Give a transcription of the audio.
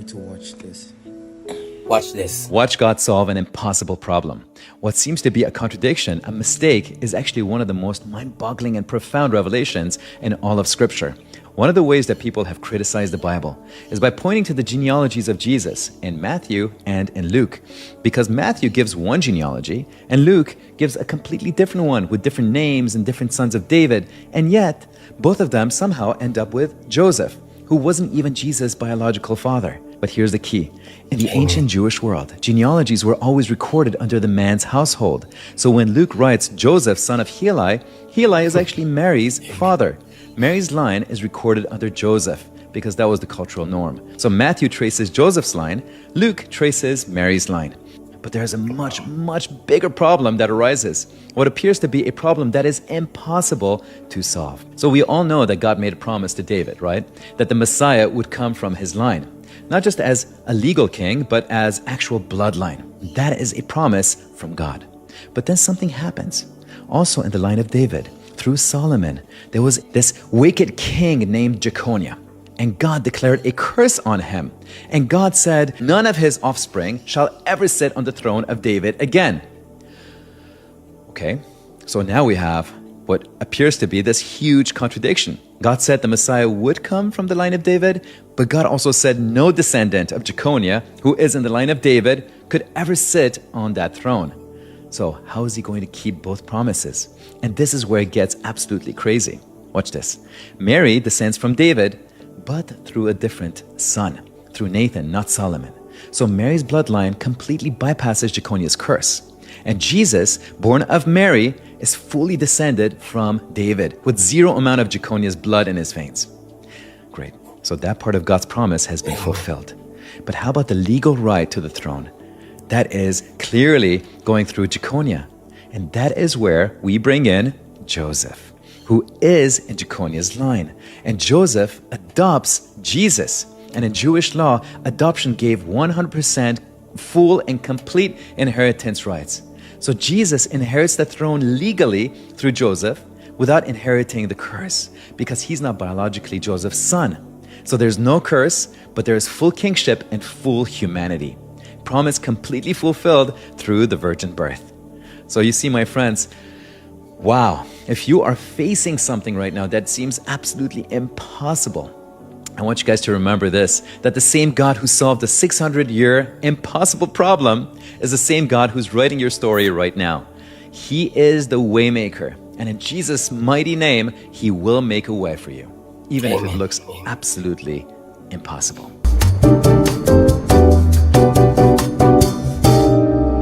to watch this. Watch this. Watch God solve an impossible problem. What seems to be a contradiction, a mistake, is actually one of the most mind-boggling and profound revelations in all of Scripture. One of the ways that people have criticized the Bible is by pointing to the genealogies of Jesus in Matthew and in Luke. Because Matthew gives one genealogy and Luke gives a completely different one with different names and different sons of David. And yet, both of them somehow end up with Joseph, who wasn't even Jesus' biological father. But here's the key. In the ancient Jewish world, genealogies were always recorded under the man's household. So when Luke writes Joseph, son of Heli, Heli is actually Mary's father. Mary's line is recorded under Joseph because that was the cultural norm. So Matthew traces Joseph's line, Luke traces Mary's line. But there's a much, much bigger problem that arises. What appears to be a problem that is impossible to solve. So we all know that God made a promise to David, right? That the Messiah would come from his line. Not just as a legal king, but as actual bloodline. That is a promise from God. But then something happens. Also in the line of David, through Solomon, there was this wicked king named Jeconiah. And God declared a curse on him. And God said, none of his offspring shall ever sit on the throne of David again. Okay, so now we have what appears to be this huge contradiction. God said the Messiah would come from the line of David, but God also said no descendant of Jeconiah, who is in the line of David, could ever sit on that throne. So how is he going to keep both promises? And this is where it gets absolutely crazy. Watch this. Mary descends from David, but through a different son, through Nathan, not Solomon. So Mary's bloodline completely bypasses Jeconiah's curse. And Jesus, born of Mary, is fully descended from David, with zero amount of Jeconiah's blood in his veins. Great. So that part of God's promise has been fulfilled. But how about the legal right to the throne? That is clearly going through Jeconiah. And that is where we bring in Joseph, who is in Jeconiah's line. And Joseph adopts Jesus. And in Jewish law, adoption gave 100% full and complete inheritance rights. So Jesus inherits the throne legally through Joseph without inheriting the curse because he's not biologically Joseph's son. So there's no curse, but there is full kingship and full humanity. Promise completely fulfilled through the virgin birth. So you see, my friends, wow, if you are facing something right now that seems absolutely impossible, I want you guys to remember this, that the same God who solved the 600-year impossible problem is the same God who's writing your story right now. He is the waymaker, and in Jesus' mighty name, he will make a way for you, even if it looks absolutely impossible.